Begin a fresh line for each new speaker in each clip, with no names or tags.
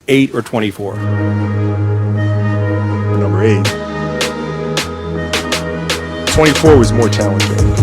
8 or 24?
Number 8. 24 was more challenging.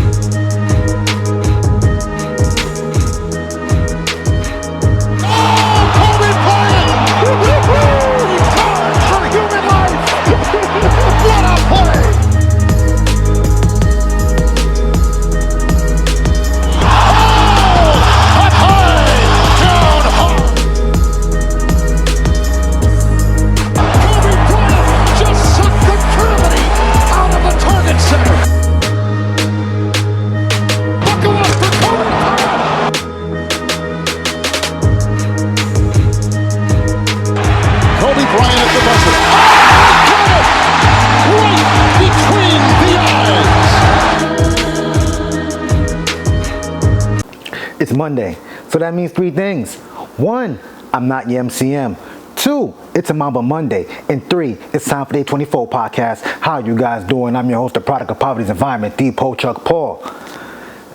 It's Monday, so that means 3 things. 1, I'm not your MCM. 2, it's a Mamba Monday. And 3, it's time for the 24 podcast. How you guys doing? I'm your host, the product of poverty's environment, the Chuck Paul.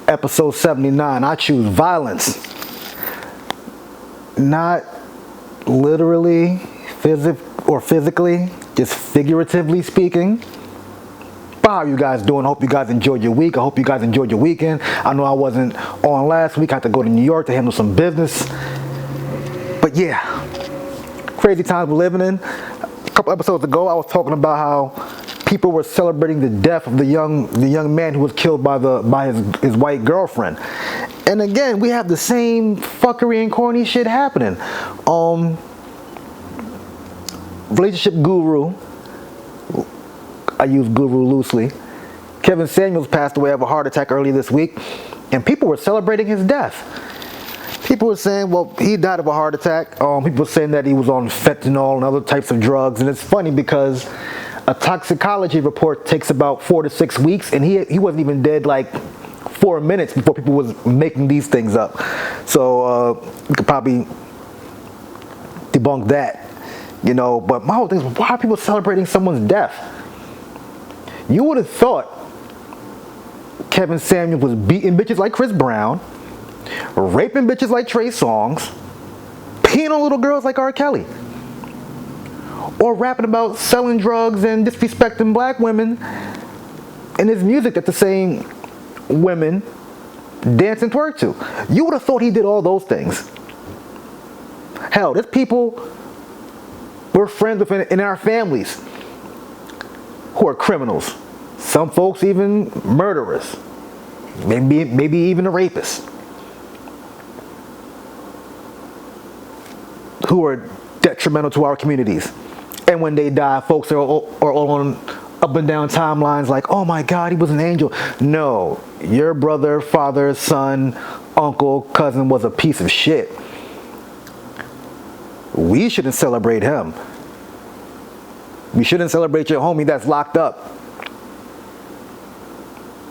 Episode 79, I choose violence. Not literally, physically, just figuratively speaking. How are you guys doing? I hope you guys enjoyed your week. I hope you guys enjoyed your weekend. I know I wasn't on last week. I had to go to New York to handle some business. But yeah, crazy times we're living in. A couple episodes ago, I was talking about how people were celebrating the death of the young man who was killed by his white girlfriend. And again, we have the same fuckery and corny shit happening. Relationship guru, I use guru loosely, Kevin Samuels passed away of a heart attack earlier this week, and people were celebrating his death. People were saying, well, he died of a heart attack. People were saying that he was on fentanyl and other types of drugs, and it's funny because a toxicology report takes about 4 to 6 weeks, and he wasn't even dead like 4 minutes before people was making these things up. So we could probably debunk that, you know. But my whole thing is, why are people celebrating someone's death? You would have thought Kevin Samuels was beating bitches like Chris Brown, raping bitches like Trey Songz, peeing on little girls like R.Kelly, or rapping about selling drugs and disrespecting black women in his music that the same women dance and twerk to. You would have thought he did all those things. Hell, there's people we're friends with in our families who are criminals. Some folks even murderers. Maybe even a rapist. Who are detrimental to our communities. And when they die, folks are all on up and down timelines like, oh my God, he was an angel. No, your brother, father, son, uncle, cousin was a piece of shit. We shouldn't celebrate him. We shouldn't celebrate your homie that's locked up.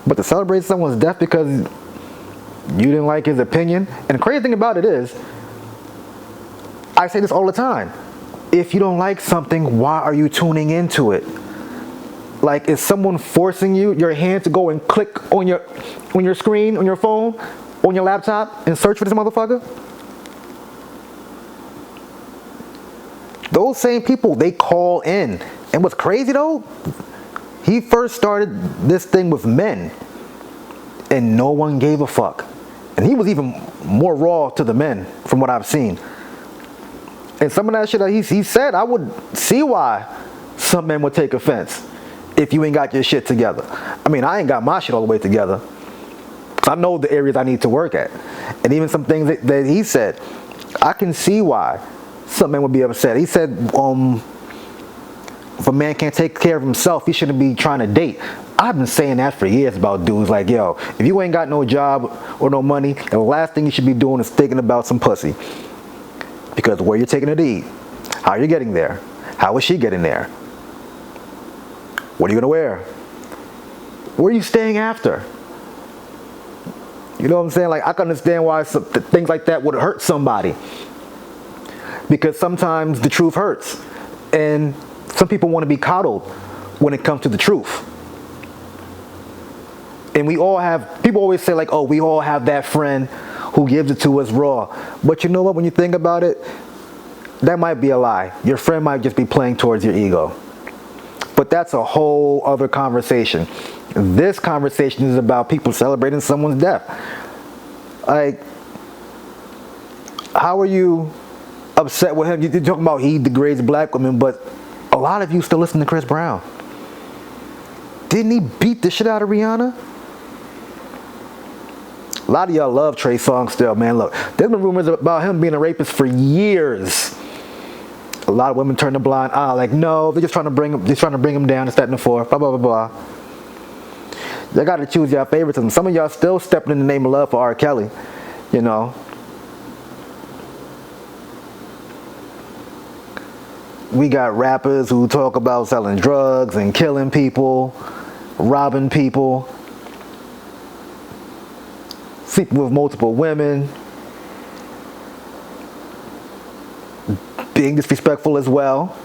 But to celebrate someone's death because you didn't like his opinion. And the crazy thing about it is, I say this all the time. If you don't like something, why are you tuning into it? Like, is someone forcing your hand to go and click on your screen, on your phone, on your laptop, and search for this motherfucker? Those same people, they call in. And what's crazy though, he first started this thing with men, and no one gave a fuck. And he was even more raw to the men from what I've seen. And some of that shit that he said, I would see why some men would take offense if you ain't got your shit together. I mean, I ain't got my shit all the way together. I know the areas I need to work at. And even some things that he said, I can see why some men would be upset. He said, if a man can't take care of himself, he shouldn't be trying to date. I've been saying that for years about dudes like, yo, if you ain't got no job or no money, the last thing you should be doing is thinking about some pussy. Because where you're taking her to eat, how are you getting there? How is she getting there? What are you gonna wear? Where are you staying after? You know what I'm saying? Like, I can understand why things like that would hurt somebody. Because sometimes the truth hurts. And some people want to be coddled when it comes to the truth. And we all have, people always say like, oh, we all have that friend who gives it to us raw. But you know what, when you think about it, that might be a lie. Your friend might just be playing towards your ego. But that's a whole other conversation. This conversation is about people celebrating someone's death. Like, how are you upset with him? You're talking about he degrades black women, but a lot of you still listen to Chris Brown. Didn't he beat the shit out of Rihanna? A lot of y'all love Trey Songz still, man. Look, there's been rumors about him being a rapist for years. A lot of women turn a blind eye, like, no, they're just trying to bring him down, this, that, and the fourth, blah, blah, blah, blah. Y'all got to choose your favoritism. Some of y'all still stepping in the name of love for R.Kelly, you know. We got rappers who talk about selling drugs and killing people, robbing people, sleeping with multiple women, being disrespectful as well.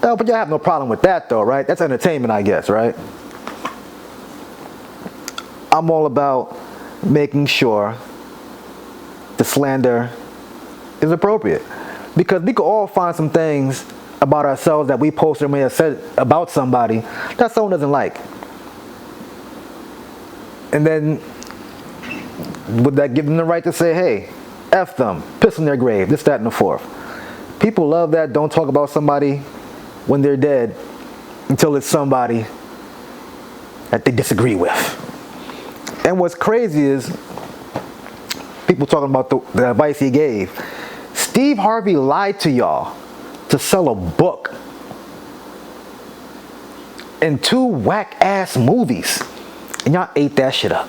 Oh, but y'all have no problem with that though, right? That's entertainment, I guess, right? I'm all about making sure the slander is appropriate. Because we could all find some things about ourselves that we posted or may have said about somebody that someone doesn't like. And then, would that give them the right to say, hey, F them, piss on their grave, this, that, and the fourth? People love that. Don't talk about somebody when they're dead until it's somebody that they disagree with. And what's crazy is people talking about the advice he gave. Steve Harvey lied to y'all to sell a book and 2 whack-ass movies. And y'all ate that shit up.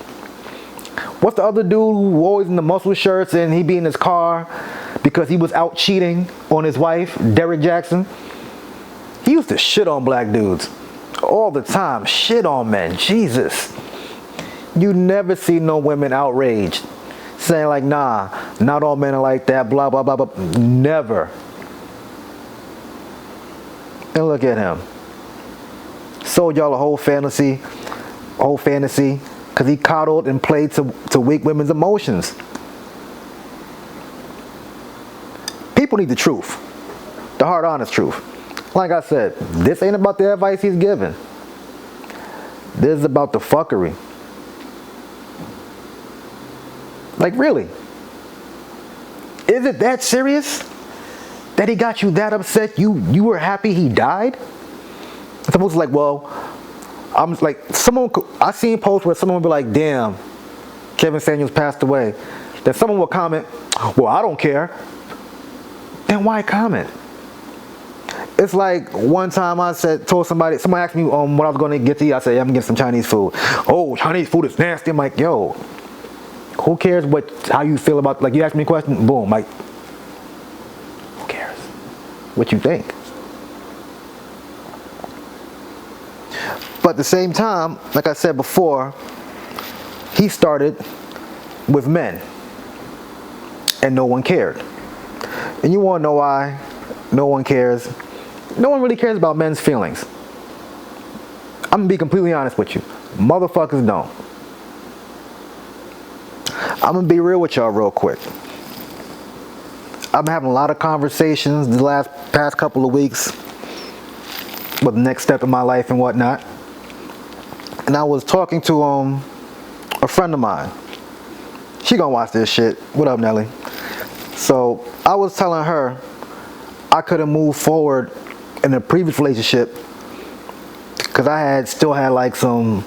What's the other dude who always in the muscle shirts and he be in his car because he was out cheating on his wife, Derek Jackson? He used to shit on black dudes all the time. Shit on men. Jesus. You never see no women outraged, saying like, nah, not all men are like that, blah, blah, blah, blah. Never. And look at him. Sold y'all a whole fantasy, because he coddled and played to weak women's emotions. People need the truth. The hard, honest truth. Like I said, this ain't about the advice he's giving. This is about the fuckery. Like, really? Is it that serious? That he got you that upset? You were happy he died? Someone's like, well, I'm like, I seen posts where someone would be like, damn, Kevin Samuels passed away. Then someone will comment, well, I don't care. Then why comment? It's like one time told somebody, someone asked me what I was going to get to eat. I said, yeah, I'm getting some Chinese food. Oh, Chinese food is nasty. I'm like, yo, who cares how you feel about, like, you ask me a question, boom, like, who cares what you think? But at the same time, like I said before, he started with men and no one cared. And you want to know why no one cares? No one really cares about men's feelings. I'm going to be completely honest with you. Motherfuckers don't. I'm going to be real with y'all real quick. I've been having a lot of conversations the past couple of weeks with the next step in my life and whatnot. And I was talking to a friend of mine. She gonna watch this shit. What up, Nelly? So I was telling her I couldn't move forward in a previous relationship because I still had like some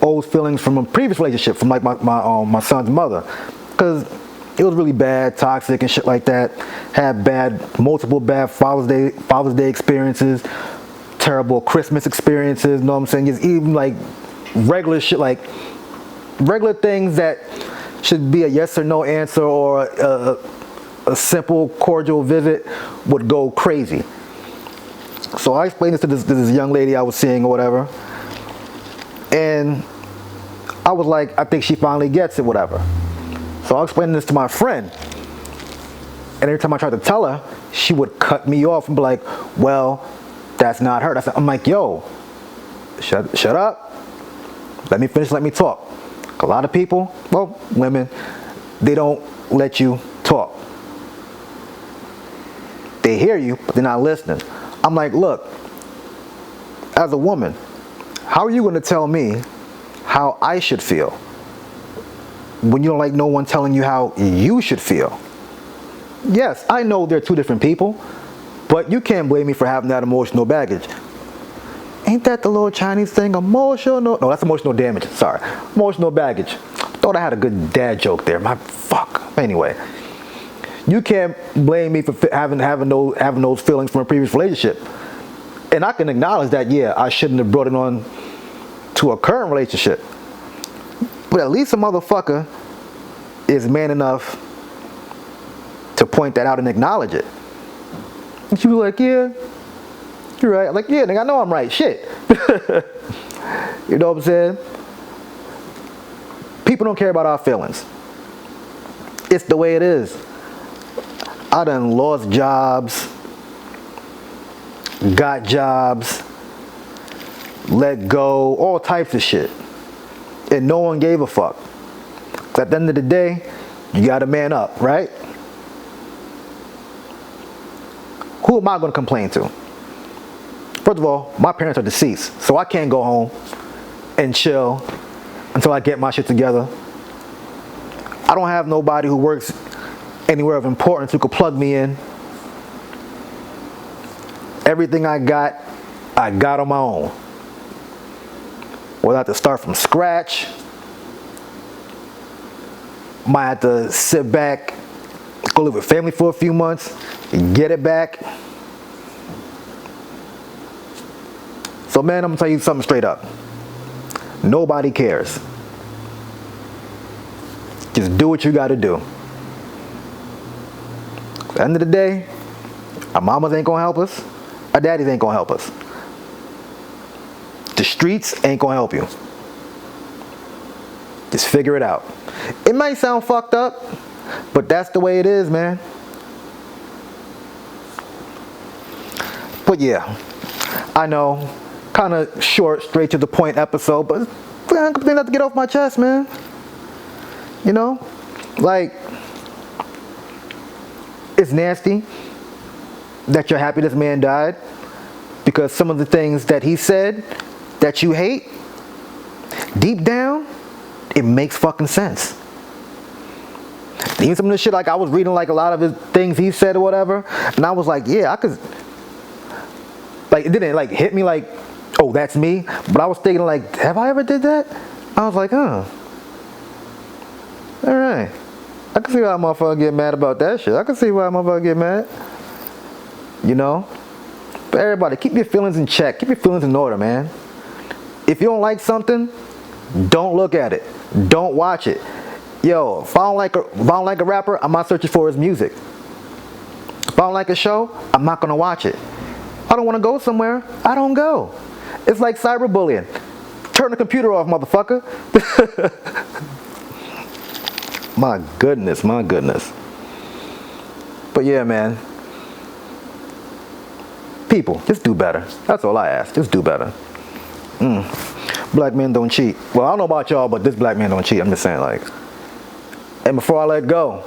old feelings from a previous relationship from like my son's mother, because it was really bad, toxic and shit like that. Had multiple bad Father's Day experiences, terrible Christmas experiences. You know what I'm saying? Just even like regular shit, like regular things that should be a yes or no answer or a simple cordial visit would go crazy. So I explained this to this young lady I was seeing or whatever, and I was like, I think she finally gets it, whatever. So I explained this to my friend, and every time I tried to tell her, she would cut me off and be like, well, that's not her. I'm like, yo, shut up. Let me finish, let me talk. A lot of people, well, women, they don't let you talk. They hear you, but they're not listening. I'm like, look, as a woman, how are you going to tell me how I should feel when you don't like no one telling you how you should feel? Yes, I know they're two different people, but you can't blame me for having that emotional baggage. Ain't that the little Chinese thing? Emotional? No, that's emotional damage. Sorry. Emotional baggage. Thought I had a good dad joke there. My fuck. Anyway, you can't blame me for having those feelings from a previous relationship. And I can acknowledge that, yeah, I shouldn't have brought it on to a current relationship. But at least a motherfucker is man enough to point that out and acknowledge it. And you be like, yeah, you're right. Like, yeah, nigga, I know I'm right. Shit. You know what I'm saying? People don't care about our feelings. It's the way it is. I done lost jobs, got jobs, let go, all types of shit. And no one gave a fuck. 'Cause at the end of the day, you gotta man up, right? Who am I gonna complain to? First of all, my parents are deceased, so I can't go home and chill until I get my shit together. I don't have nobody who works anywhere of importance who could plug me in. Everything I got on my own. Whether I have to start from scratch, might have to sit back, go live with family for a few months, and get it back. So man, I'm gonna tell you something straight up. Nobody cares. Just do what you gotta do. At the end of the day, our mamas ain't gonna help us. Our daddies ain't gonna help us. The streets ain't gonna help you. Just figure it out. It might sound fucked up, but that's the way it is, man. But yeah, I know, kind of short, straight to the point episode, but I'm gonna have to get off my chest, man. You know, like, it's nasty that you're happy this man died because some of the things that he said that you hate, deep down, it makes fucking sense. Even some of the shit, like I was reading like a lot of his things he said or whatever, and I was like, yeah, I could, like, it didn't like hit me like, oh, that's me, but I was thinking like, have I ever did that? I was like, huh, alright, I can see why a motherfucker get mad about that shit. I can see why a motherfucker get mad, you know. But everybody, keep your feelings in check, keep your feelings in order, man. If you don't like something, don't look at it, don't watch it. Yo, if I don't like a rapper, I'm not searching for his music. If I don't like a show, I'm not gonna watch it. If I don't want to go somewhere, I don't go. It's like cyberbullying. Turn the computer off, motherfucker. My goodness, my goodness. But yeah, man. People, just do better. That's all I ask. Just do better. Black men don't cheat. Well, I don't know about y'all, but this black man don't cheat. I'm just saying, like. And before I let go,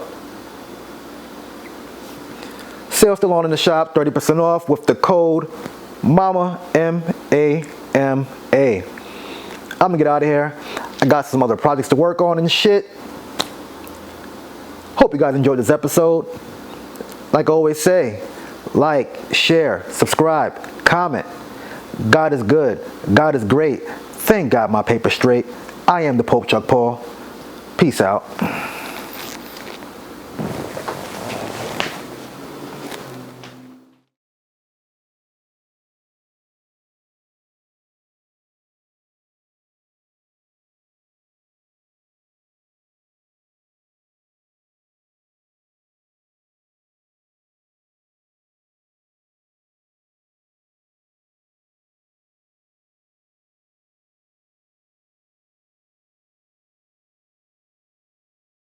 sale still on in the shop, 30% off with the code MAMA, M-A-M-A. I'm gonna get out of here. I got some other projects to work on and shit. Hope you guys enjoyed this episode. Like I always say, like, share, subscribe, comment. God is good. God is great. Thank God my paper's straight. I am the Pope Chuck Paul. Peace out.